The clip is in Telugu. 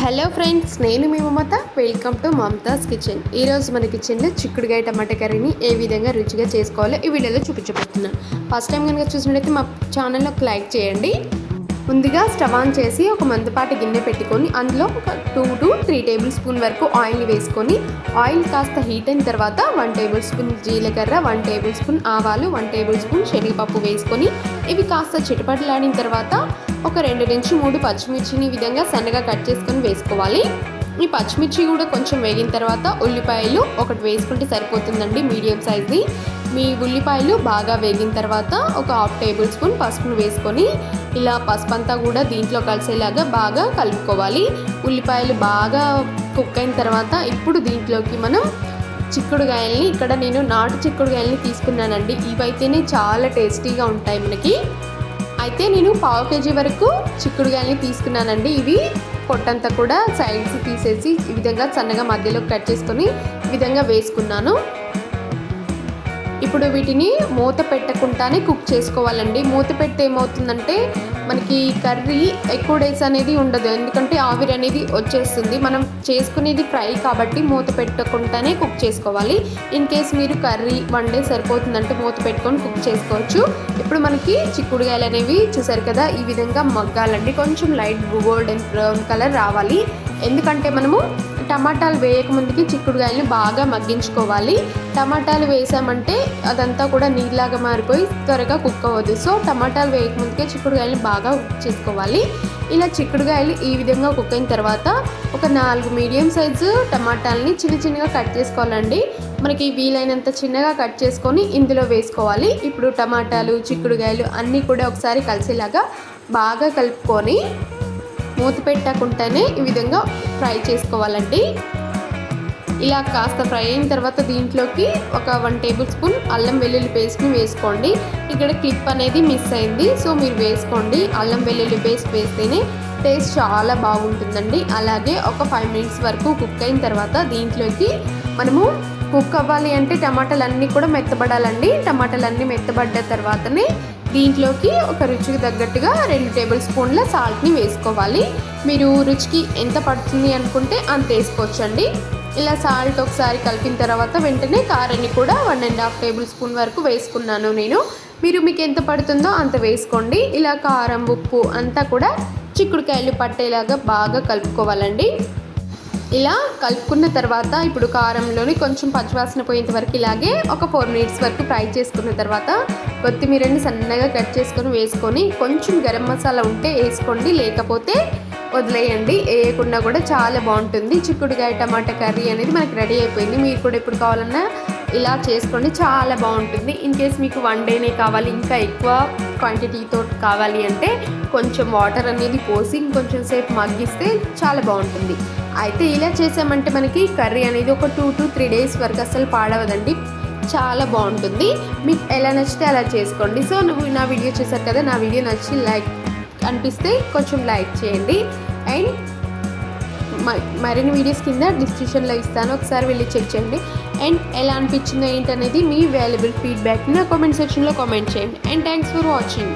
హలో ఫ్రెండ్స్, నేను మీ Mamata. Welcome to Mamata's kitchen. ఈరోజు మన కిచెన్లో చిక్కుడుగాయ టమాటా కర్రీని ఏ విధంగా రుచిగా చేసుకోవాలో ఈ వీడియోలో చూపించబోతున్నాను. ఫస్ట్ టైం కనుక చూసినట్లయితే మా ఛానల్లో ఒక లైక్ చేయండి. ముందుగా స్టవ్ ఆన్ చేసి ఒక మందపాటి గిన్నె పెట్టుకొని అందులో ఒక 2 to 3 టేబుల్ స్పూన్ వరకు ఆయిల్ని వేసుకొని ఆయిల్ కాస్త హీట్ అయిన తర్వాత 1 టేబుల్ స్పూన్ జీలకర్ర, 1 టేబుల్ స్పూన్ ఆవాలు, 1 టేబుల్ స్పూన్ శనగపప్పు వేసుకొని ఇవి కాస్త చిటపటలాడిన తర్వాత ఒక 2 నుంచి 3 పచ్చిమిర్చిని ఈ విధంగా సన్నగా కట్ చేసుకొని వేసుకోవాలి. ఈ పచ్చిమిర్చి కూడా కొంచెం వేగిన తర్వాత ఉల్లిపాయలు ఒకటి వేసుకుంటే సరిపోతుందండి, మీడియం సైజ్ని. మీ ఉల్లిపాయలు బాగా వేగిన తర్వాత ఒక 1/2 టేబుల్ స్పూన్ పసుపును వేసుకొని ఇలా పసుపు అంతా కూడా దీంట్లో కలిసేలాగా బాగా కలుపుకోవాలి. ఉల్లిపాయలు బాగా కుక్ అయిన తర్వాత ఇప్పుడు దీంట్లోకి మనం చిక్కుడుగాయల్ని, ఇక్కడ నేను నాటు చిక్కుడుగాయల్ని తీసుకున్నానండి. ఇవైతేనే చాలా టేస్టీగా ఉంటాయి మనకి. అయితే నేను 1/2 kg వరకు చిక్కుడుగాయల్ని తీసుకున్నానండి. ఇవి పొట్టంతా కూడా సైడ్స్ తీసేసి ఈ విధంగా సన్నగా మధ్యలో కట్ చేసుకొని ఈ విధంగా వేసుకున్నాను. ఇప్పుడు వీటిని మూత పెట్టకుండానే కుక్ చేసుకోవాలండి. మూత పెడితే ఏమవుతుందంటే మనకి కర్రీ ఎక్కువ డేస్ అనేది ఉండదు, ఎందుకంటే ఆవిరి అనేది వచ్చేస్తుంది. మనం చేసుకునేది ఫ్రై కాబట్టి మూత పెట్టకుండానే కుక్ చేసుకోవాలి. ఇన్ కేస్ మీరు కర్రీ 1 day సరిపోతుందంటే మూత పెట్టుకొని కుక్ చేసుకోవచ్చు. ఇప్పుడు మనకి చిక్కుడుగాయలు అనేవి చూసారు కదా, ఈ విధంగా మగ్గాలండి. కొంచెం లైట్ గోల్డెన్ బ్రౌన్ కలర్ రావాలి. ఎందుకంటే మనము టమాటాలు వేయకముందుకి చిక్కుడుగాయలను బాగా మగ్గించుకోవాలి. టమాటాలు వేసామంటే అదంతా కూడా నీళ్ళలాగా మారిపోయి త్వరగా కుక్ అవ్వదు. సో టమాటాలు వేయకముందుకే చిక్కుడుగాయలను బాగా కుక్ చేసుకోవాలి. ఇలా చిక్కుడుగాయలు ఈ విధంగా కుక్ అయిన తర్వాత ఒక 4 మీడియం సైజు టమాటాలని చిన్నగా కట్ చేసుకోవాలండి. మనకి వీలైనంత చిన్నగా కట్ చేసుకొని ఇందులో వేసుకోవాలి. ఇప్పుడు టమాటాలు, చిక్కుడుగాయలు అన్నీ కూడా ఒకసారి కలిసేలాగా బాగా కలుపుకొని మూత పెట్టకుండానే ఈ విధంగా ఫ్రై చేసుకోవాలండి. ఇలా కాస్త ఫ్రై అయిన తర్వాత దీంట్లోకి ఒక 1 టేబుల్ స్పూన్ అల్లం వెల్లుల్లి పేస్ట్ని వేసుకోండి. ఇక్కడ క్లిప్ అనేది మిస్ అయింది, సో మీరు వేసుకోండి. అల్లం వెల్లుల్లి పేస్ట్ వేస్తేనే టేస్ట్ చాలా బాగుంటుందండి. అలాగే ఒక 5 minutes వరకు కుక్ అయిన తర్వాత దీంట్లోకి మనము కుక్ అవ్వాలి అంటే టమాటాలన్నీ కూడా మెత్తబడాలండి. టమాటాలన్నీ మెత్తబడ్డ తర్వాతనే దీంట్లోకి ఒక రుచికి తగ్గట్టుగా 2 టేబుల్ స్పూన్ల సాల్ట్ని వేసుకోవాలి. మీరు రుచికి ఎంత పడుతుంది అనుకుంటే అంత వేసుకోవచ్చండి. ఇలా సాల్ట్ ఒకసారి కలిపిన తర్వాత వెంటనే కారాన్ని కూడా 1.5 టేబుల్ స్పూన్ వరకు వేసుకున్నాను నేను. మీకు ఎంత పడుతుందో అంత వేసుకోండి. ఇలా కారం, ఉప్పు అంతా కూడా చిక్కుడుకాయలు పట్టేలాగా బాగా కలుపుకోవాలండి. ఇలా కలుపుకున్న తర్వాత ఇప్పుడు కారంలోని కొంచెం పచ్చివాసన పోయేంత వరకు ఇలాగే ఒక 4 minutes వరకు ఫ్రై చేసుకున్న తర్వాత కొత్తిమీరని సన్నగా కట్ చేసుకొని వేసుకొని కొంచెం గరం మసాలా ఉంటే వేసుకోండి, లేకపోతే వదిలేయండి. వేయకుండా కూడా చాలా బాగుంటుంది. చిక్కుడుగాయ టమాటా కర్రీ అనేది మనకి రెడీ అయిపోయింది. మీరు కూడా ఎప్పుడు కావాలన్నా ఇలా చేసుకోండి, చాలా బాగుంటుంది. ఇన్ కేస్ మీకు 1 dayనే కావాలి, ఇంకా ఎక్కువ క్వాంటిటీతో కావాలి అంటే కొంచెం వాటర్ అనేది పోసి ఇంకొంచెం సేపు మగ్గిస్తే చాలా బాగుంటుంది. అయితే ఇలా చేసామంటే మనకి కర్రీ అనేది ఒక 2 to 3 days వరకు అసలు పాడవదండి, చాలా బాగుంటుంది. మీకు ఎలా నచ్చితే అలా చేసుకోండి. సో నా వీడియో చూసారు కదా, నా వీడియో నచ్చి లైక్ అనిపిస్తే కొంచెం లైక్ చేయండి. అండ్ మరిన్ని వీడియోస్ కింద డిస్క్రిప్షన్లో ఇస్తాను, ఒకసారి వెళ్ళి చెక్ చేయండి. అండ్ ఎలా అనిపించిందో ఏంటనేది మీ వాల్యుబుల్ ఫీడ్బ్యాక్ని నా కామెంట్ సెక్షన్లో కామెంట్ చేయండి. And thanks for watching.